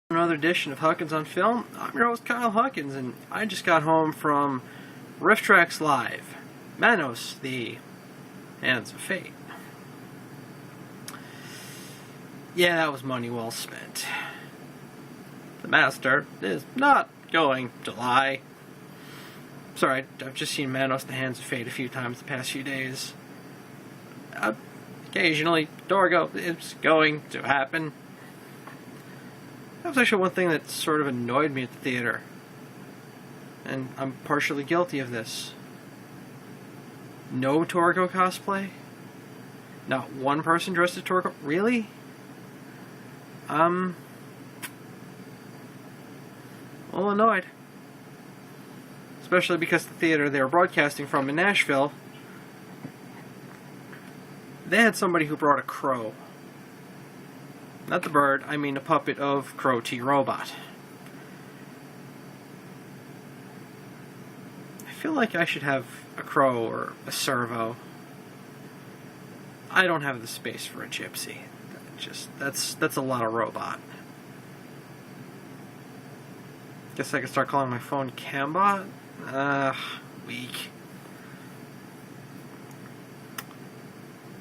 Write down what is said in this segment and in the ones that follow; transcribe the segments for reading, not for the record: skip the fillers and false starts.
Another edition of Huckins on Film. I'm your host, Kyle Huckins, and I just got home from Rifftrax Live. Manos, the Hands of Fate. Yeah, that was money well spent. The master is not going to lie. Sorry, I've just seen Manos, the Hands of Fate a few times the past few days. Occasionally, Torgo is going to happen. That was actually one thing that sort of annoyed me at the theater. And I'm partially guilty of this. No Torgo cosplay? Not one person dressed as Torgo? Really? A little annoyed. Especially because the theater they were broadcasting from in Nashville, they had somebody who brought a crow. Not the bird, I mean a puppet of Crow T. Robot. I feel like I should have a crow or a servo. I don't have the space for a gypsy. That's a lot of robot. Guess I could start calling my phone Cambot? Weak.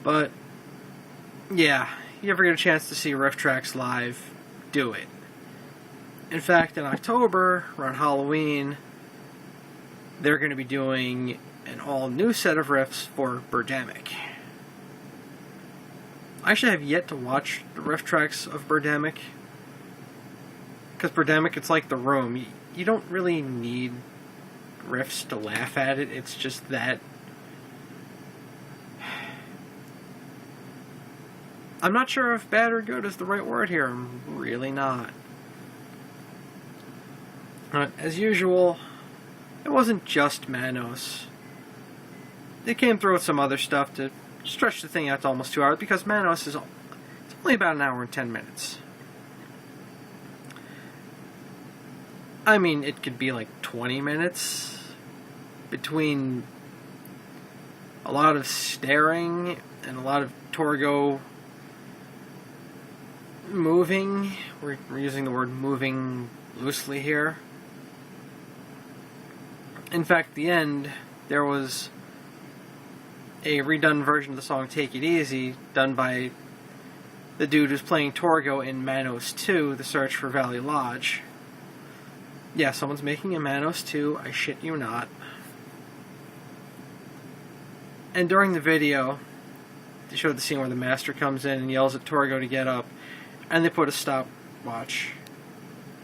But, yeah. You ever get a chance to see Rifftrax live, do it. In fact, in October, around Halloween, they're going to be doing an all-new set of riffs for Birdemic. I actually have yet to watch the Rifftrax of Birdemic, because Birdemic, it's like The Room. You don't really need riffs to laugh at it, it's just that I'm not sure if bad or good is the right word here. I'm really not. As usual, it wasn't just Manos. They came through with some other stuff to stretch the thing out to almost 2 hours, because Manos is it's only about an hour and 10 minutes. I mean, it could be like 20 minutes between a lot of staring and a lot of Torgo moving. We're using the word moving loosely here. In fact, at the end, there was a redone version of the song Take It Easy, done by the dude who's playing Torgo in Manos 2, The Search for Valley Lodge. Yeah, someone's making a Manos 2, I shit you not. And during the video, they showed the scene where the master comes in and yells at Torgo to get up, and they put a stopwatch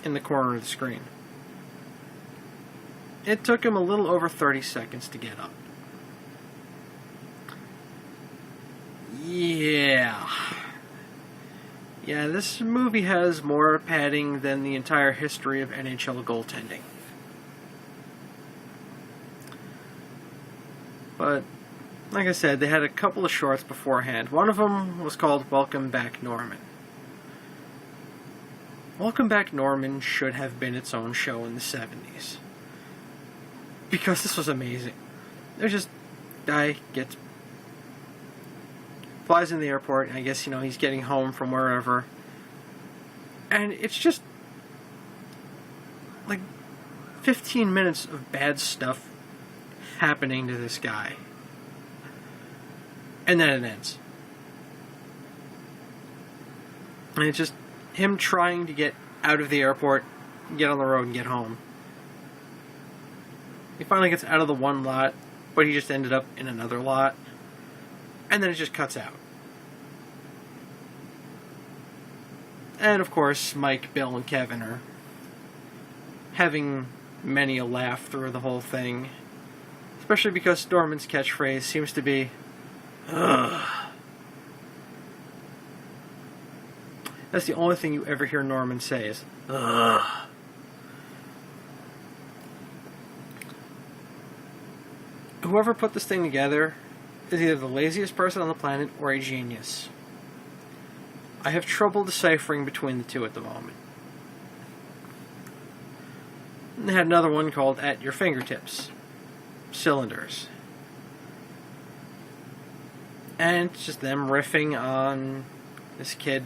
in the corner of the screen. It took him a little over 30 seconds to get up. Yeah, this movie has more padding than the entire history of NHL goaltending. But, like I said, they had a couple of shorts beforehand. One of them was called Welcome Back, Norman. Welcome Back, Norman should have been its own show in the 70s. Because this was amazing. There's just guy flies in the airport, and I guess, he's getting home from wherever. And it's just like 15 minutes of bad stuff happening to this guy. And then it ends. And it's just him trying to get out of the airport, get on the road, and get home. He finally gets out of the one lot, but he just ended up in another lot. And then it just cuts out. And of course, Mike, Bill, and Kevin are having many a laugh through the whole thing. Especially because Norman's catchphrase seems to be, "Ugh." That's the only thing you ever hear Norman say is, "Ugh." Whoever put this thing together is either the laziest person on the planet or a genius. I have trouble deciphering between the two at the moment. And they had another one called At Your Fingertips. Cylinders. And it's just them riffing on this kid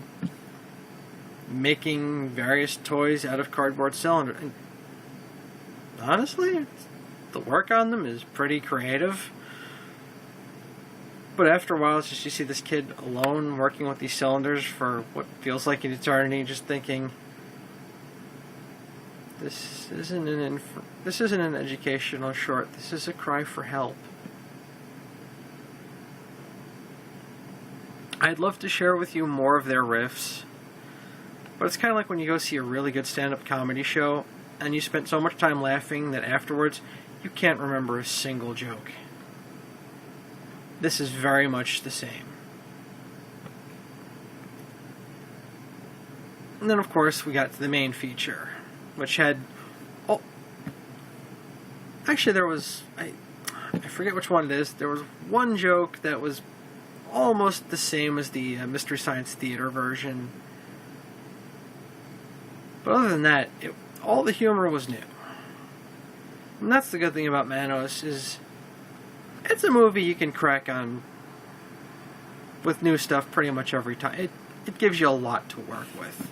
making various toys out of cardboard cylinders. And honestly, the work on them is pretty creative. But after a while, it's just you see this kid alone working with these cylinders for what feels like an eternity, just thinking, this isn't an educational short. This is a cry for help. I'd love to share with you more of their riffs, but it's kind of like when you go see a really good stand-up comedy show and you spent so much time laughing that afterwards you can't remember a single joke. This is very much the same. And then, of course, we got to the main feature, which had... Oh, actually, there was... I forget which one it is. There was one joke that was almost the same as the Mystery Science Theater version. But other than that, all the humor was new. And that's the good thing about Manos, is it's a movie you can crack on with new stuff pretty much every time. It gives you a lot to work with.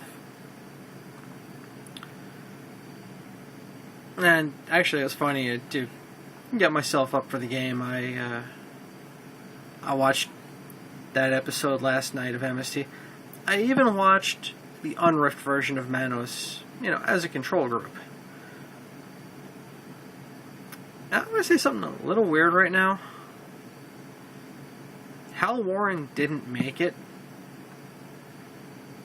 And actually, it was funny to get myself up for the game. I watched that episode last night of MST. I even watched the unriffed version of Manos, as a control group. Now, I'm going to say something a little weird right now. Hal Warren didn't make it.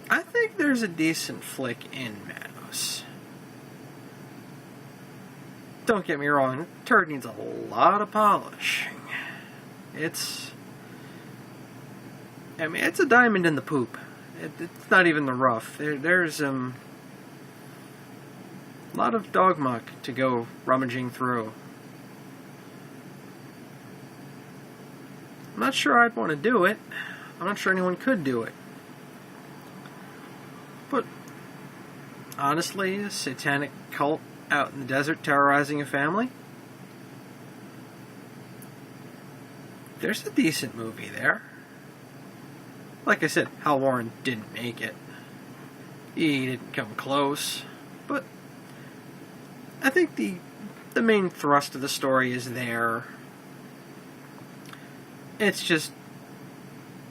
I think there's a decent flick in Manos. Don't get me wrong, the turd needs a lot of polishing. It's a diamond in the poop. It's not even the rough. There's a lot of dog muck to go rummaging through. I'm not sure I'd want to do it. I'm not sure anyone could do it. But honestly, a satanic cult out in the desert terrorizing a family? There's a decent movie there. Like I said, Hal Warren didn't make it. He didn't come close. But I think the main thrust of the story is there. It's just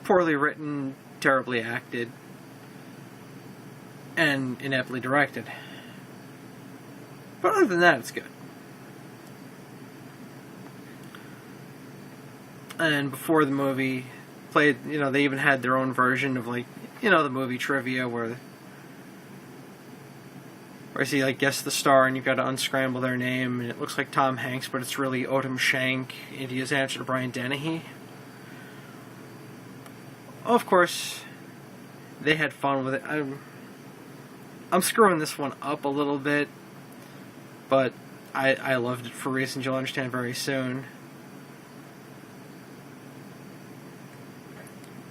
poorly written, terribly acted, and ineptly directed. But other than that, it's good. And before the movie played, they even had their own version of, the movie trivia where you guess the star and you've got to unscramble their name, and it looks like Tom Hanks, but it's really Odom Shank, India's answer to Brian Dennehy. Of course, they had fun with it. I'm screwing this one up a little bit, but I loved it for reasons you'll understand very soon.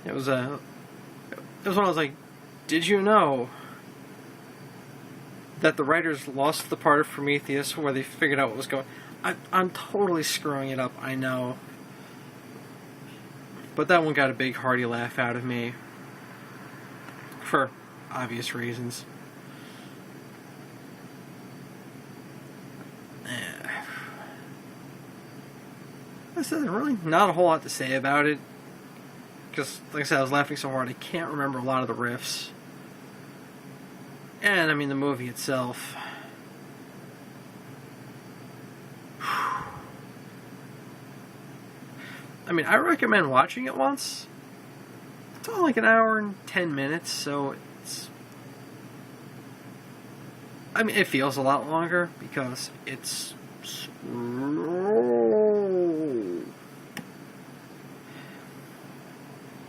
It was when I was like, did you know that the writers lost the part of Prometheus where they figured out what was going on? I'm totally screwing it up, I know. But that one got a big hearty laugh out of me. For obvious reasons. There's really not a whole lot to say about it. Because, like I said, I was laughing so hard I can't remember a lot of the riffs. And, the movie itself. I recommend watching it once. It's only like an hour and 10 minutes, so it's... it feels a lot longer because it's slow.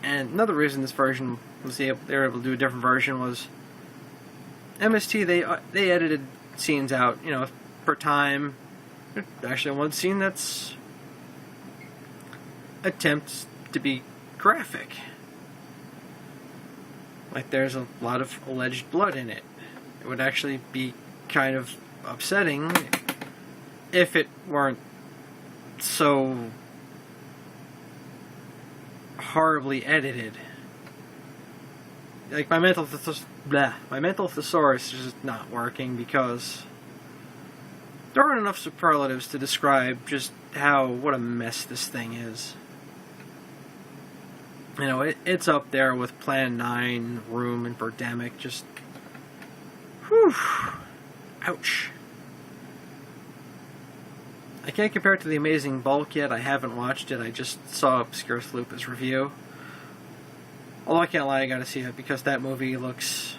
And another reason this version they were able to do a different version was MST, they edited scenes out, per time. Actually, one scene that's attempts to be graphic. Like, there's a lot of alleged blood in it. It would actually be kind of upsetting if it weren't so horribly edited. Like, my mental my mental thesaurus is just not working because there aren't enough superlatives to describe just what a mess this thing is. You know, it's up there with Plan 9, Room, and Birdemic. Just, whew, ouch. I can't compare it to The Amazing Bulk yet. I haven't watched it. I just saw Obscure Sloop's review. Although I can't lie, I gotta see it because that movie looks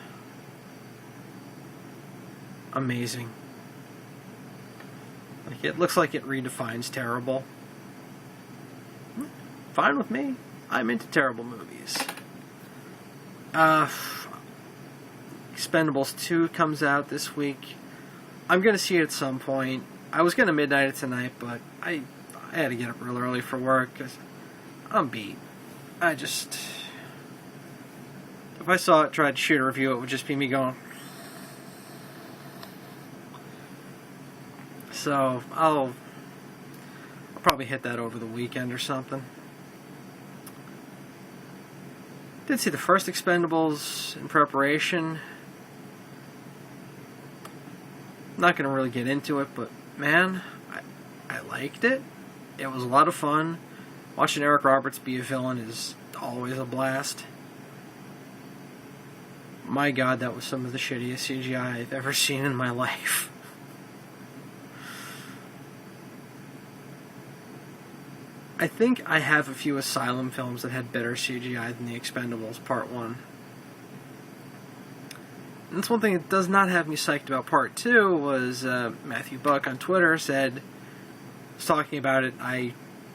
amazing. Like, it looks like it redefines terrible. Fine with me. I'm into terrible movies. Expendables 2 comes out this week. I'm gonna see it at some point. I was gonna midnight it tonight, but I had to get up real early for work because I'm beat. If I saw it, tried to shoot a review, it would just be me going. So I'll probably hit that over the weekend or something. Did see the first Expendables in preparation. Not going to really get into it, but man, I liked it. It was a lot of fun. Watching Eric Roberts be a villain is always a blast. My God, that was some of the shittiest CGI I've ever seen in my life. I think I have a few Asylum films that had better CGI than The Expendables Part 1. And that's one thing that does not have me psyched about Part 2 was Matthew Buck on Twitter was talking about it. I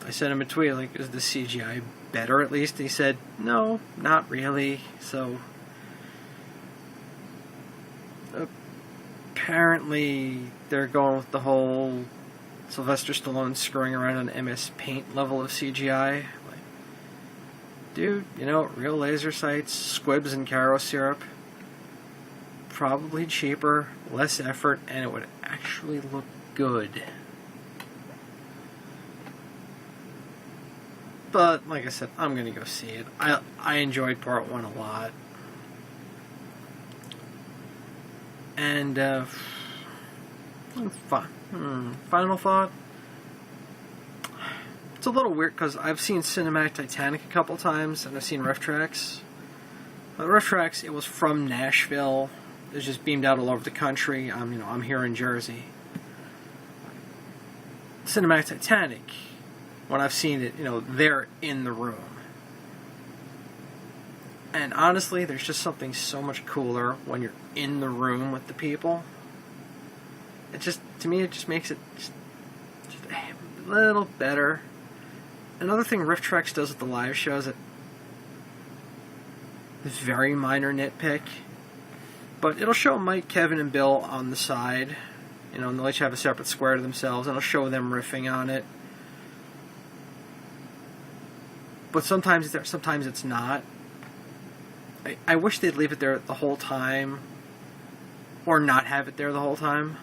sent him a tweet like, is the CGI better at least? And he said, no, not really. So apparently they're going with the whole Sylvester Stallone screwing around on MS Paint level of CGI. Like, dude, you know, real laser sights, squibs and Caro syrup, probably cheaper, less effort, and it would actually look good. But, like I said, I'm going to go see it. I enjoyed Part 1 a lot. And, final thought. It's a little weird because I've seen Cinematic Titanic a couple times, and I've seen Rifftrax. Rifftrax, it was from Nashville. It was just beamed out all over the country. I'm here in Jersey. Cinematic Titanic, when I've seen it, they're in the room. And honestly, there's just something so much cooler when you're in the room with the people. To me, it just makes it just a little better. Another thing Rifftrax does with the live shows, this very minor nitpick, but it'll show Mike, Kevin, and Bill on the side, and they'll each have a separate square to themselves, and it'll show them riffing on it. But sometimes it's there, sometimes it's not. I wish they'd leave it there the whole time, or not have it there the whole time.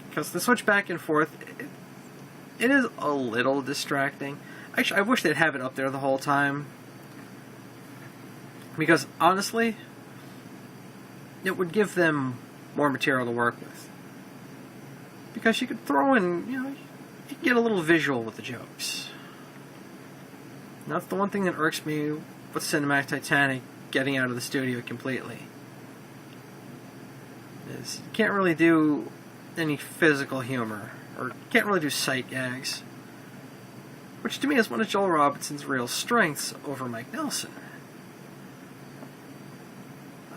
Because the switch back and forth, it is a little distracting. Actually, I wish they'd have it up there the whole time. Because, honestly, it would give them more material to work with. Because you could throw in, you could get a little visual with the jokes. And that's the one thing that irks me with Cinematic Titanic getting out of the studio completely. Is you can't really do any physical humor, or can't really do sight gags, which to me is one of Joel Robinson's real strengths over Mike Nelson.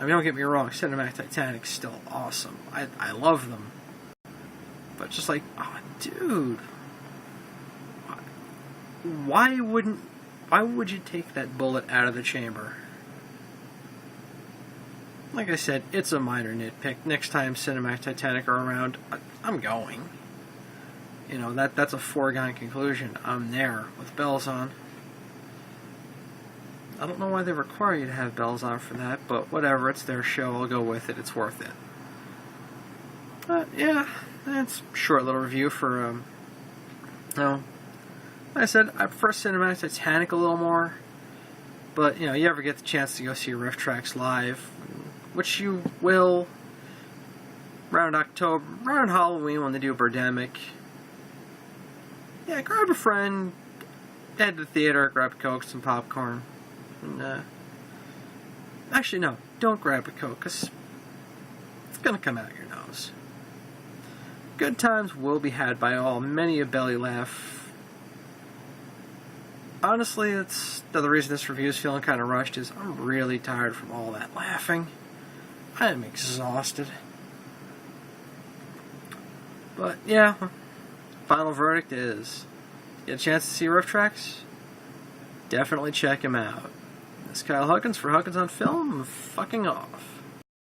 Don't get me wrong, Cinematic Titanic's still awesome. I love them. But just like, dude, why would you take that bullet out of the chamber? Like I said, it's a minor nitpick. Next time Cinematic Titanic are around, I'm going. That's a foregone conclusion. I'm there with bells on. I don't know why they require you to have bells on for that, but whatever, it's their show, I'll go with it, it's worth it. Yeah, that's a short little review for, like I said, I prefer Cinematic Titanic a little more. But, you know, you ever get the chance to go see Rifftrax live, which you will around October, around Halloween when they do Birdemic. Yeah, grab a friend, head to the theater, grab a Coke, some popcorn. And, actually, no, don't grab a Coke, because it's going to come out your nose. Good times will be had by all, many a belly laugh. Honestly, that's the reason this review is feeling kind of rushed, is I'm really tired from all that laughing. I am exhausted. But, yeah, final verdict is, get a chance to see Rifftrax? Definitely check him out. This is Kyle Huckins for Huckins on Film, fucking off.